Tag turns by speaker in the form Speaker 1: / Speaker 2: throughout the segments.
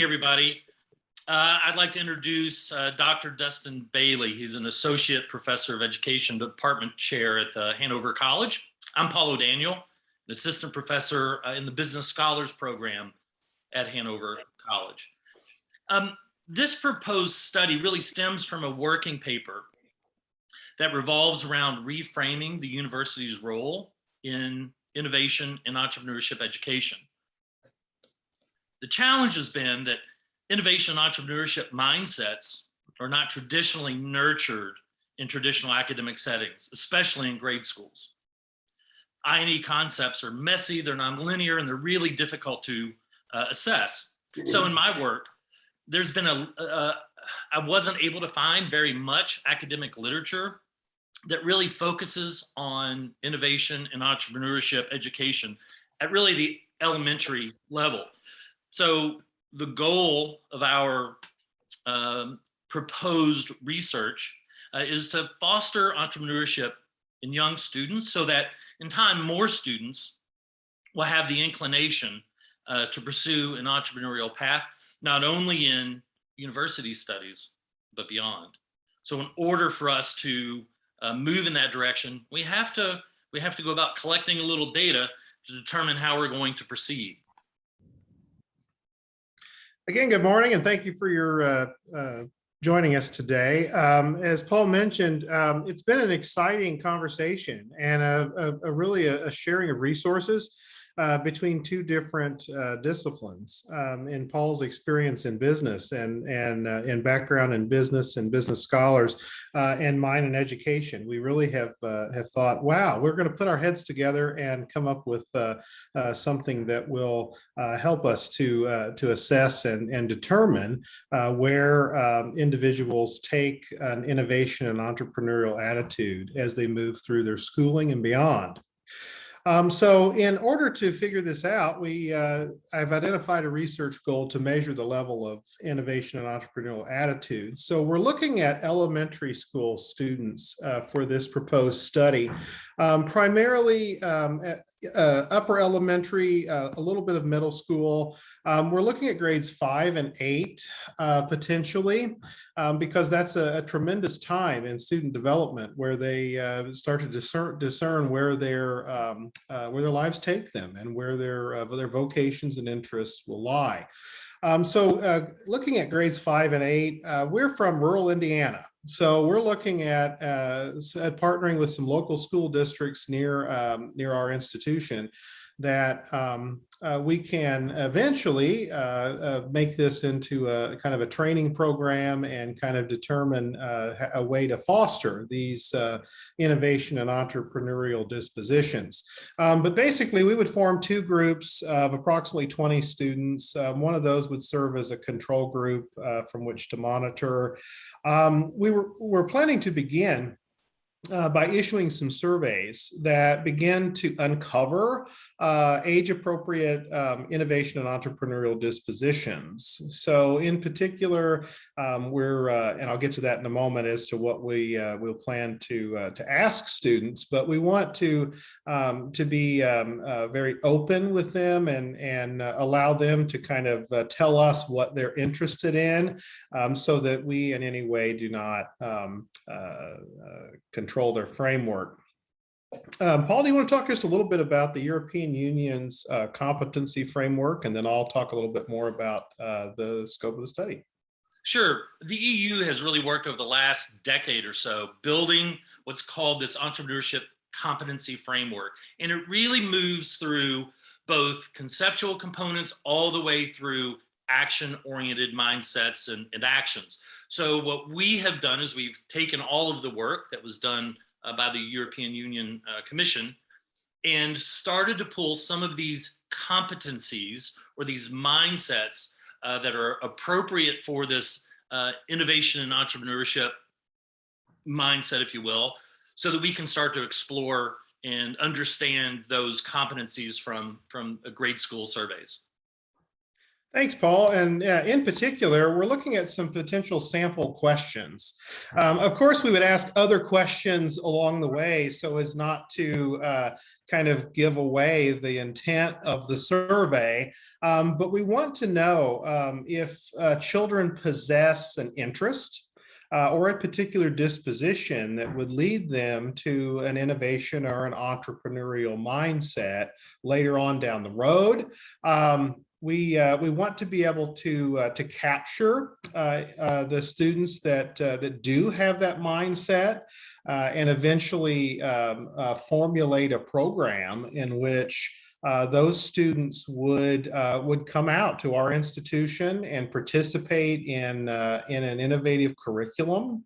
Speaker 1: everybody. I'd like to introduce Dr. Dustin Bailey. He's an associate professor of education, department chair at the Hanover College. I'm Paul O'Daniel, an assistant professor in the Business Scholars Program at Hanover College. This proposed study really stems from a working paper that revolves around reframing the university's role in innovation and entrepreneurship education. The challenge has been that innovation and entrepreneurship mindsets are not traditionally nurtured in traditional academic settings, especially in grade schools. I&E concepts are messy, they're nonlinear, and they're really difficult to assess. So in my work, there's been I wasn't able to find very much academic literature that really focuses on innovation and entrepreneurship education at really the elementary level. So the goal of our proposed research is to foster entrepreneurship in young students so that in time more students will have the inclination to pursue an entrepreneurial path, not only in university studies, but beyond. So in order for us to move in that direction, we have to go about collecting a little data to determine how we're going to proceed.
Speaker 2: Again, good morning, and thank you for your joining us today. As Paul mentioned, it's been an exciting conversation and really a sharing of resources between two different disciplines. In Paul's experience in business and background in business and business scholars, and mine in education, we really have thought, wow, we're going to put our heads together and come up with something that will help us to assess and determine where individuals take an innovation and entrepreneurial attitude as they move through their schooling and beyond. So in order to figure this out, I've identified a research goal to measure the level of innovation and entrepreneurial attitude. So we're looking at elementary school students for this proposed study, primarily upper elementary, a little bit of middle school. We're looking at grades 5 and 8 potentially, because that's a tremendous time in student development where they start to discern where their lives take them and where their vocations and interests will lie. So looking at grades 5 and 8, we're from rural Indiana. So we're looking at partnering with some local school districts near our institution that we can eventually make this into a kind of a training program and kind of determine a way to foster these innovation and entrepreneurial dispositions. But basically, we would form two groups of approximately 20 students. One of those would serve as a control group from which to monitor. We're planning to begin by issuing some surveys that begin to uncover age-appropriate innovation and entrepreneurial dispositions. So in particular, and I'll get to that in a moment as to what we'll plan to ask students, but we want to be very open with them and allow them to kind of tell us what they're interested in, so that we in any way do not control their framework. Paul, do you want to talk just a little bit about the European Union's competency framework, and then I'll talk a little bit more about the scope of the study?
Speaker 1: Sure. The EU has really worked over the last decade or so building what's called this entrepreneurship competency framework. And it really moves through both conceptual components all the way through action-oriented mindsets and actions. So what we have done is we've taken all of the work that was done by the European Union Commission and started to pull some of these competencies or these mindsets that are appropriate for this innovation and entrepreneurship mindset, if you will, so that we can start to explore and understand those competencies from grade school surveys.
Speaker 2: Thanks, Paul. And in particular, we're looking at some potential sample questions. Of course, we would ask other questions along the way so as not to kind of give away the intent of the survey. But we want to know if children possess an interest or a particular disposition that would lead them to an innovation or an entrepreneurial mindset later on down the road. We want to be able to capture the students that do have that mindset and eventually formulate a program in which those students would come out to our institution and participate in an innovative curriculum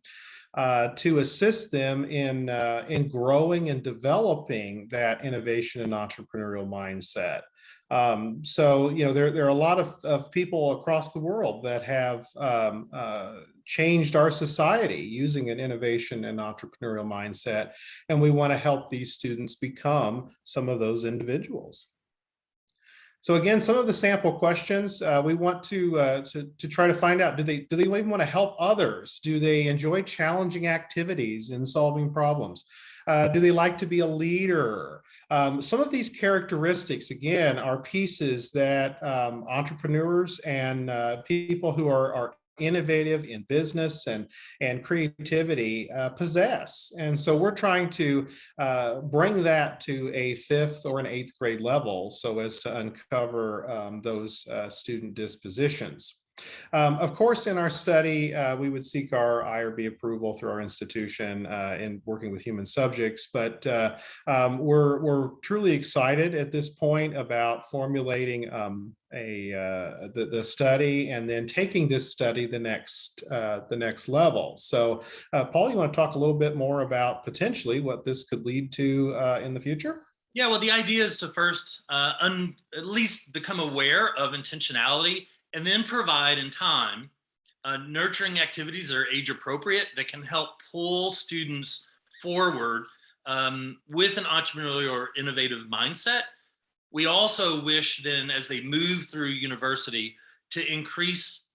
Speaker 2: to assist them in growing and developing that innovation and entrepreneurial mindset. So, there are a lot of people across the world that have changed our society using an innovation and entrepreneurial mindset, and we want to help these students become some of those individuals. So again, some of the sample questions we want to try to find out: do they even want to help others? Do they enjoy challenging activities in solving problems? Do they like to be a leader? Some of these characteristics, again, are pieces that entrepreneurs and people who are innovative in business and creativity possess. And so we're trying to bring that to a 5th or an 8th grade level so as to uncover those student dispositions. Of course, in our study, we would seek our IRB approval through our institution in working with human subjects, but we're truly excited at this point about formulating the study and then taking this study the next level. So, Paul, you want to talk a little bit more about potentially what this could lead to in the future?
Speaker 1: Yeah, well, the idea is to first at least become aware of intentionality, and then provide in time nurturing activities that are age appropriate that can help pull students forward with an entrepreneurial or innovative mindset. We also wish then, as they move through university, to increase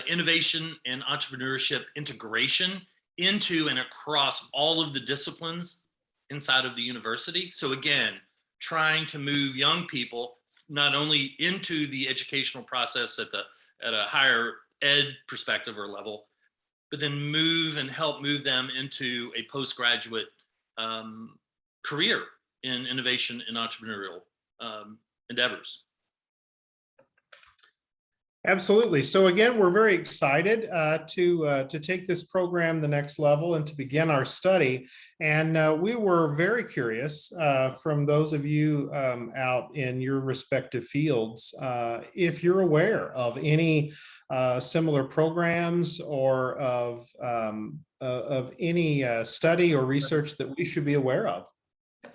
Speaker 1: innovation and entrepreneurship integration into and across all of the disciplines inside of the university. So again, trying to move young people not only into the educational process at a higher ed perspective or level, but then move and help move them into a postgraduate career in innovation and entrepreneurial endeavors.
Speaker 2: Absolutely. So again, we're very excited to take this program the next level and to begin our study. And we were very curious from those of you out in your respective fields, if you're aware of any similar programs or of any study or research that we should be aware of.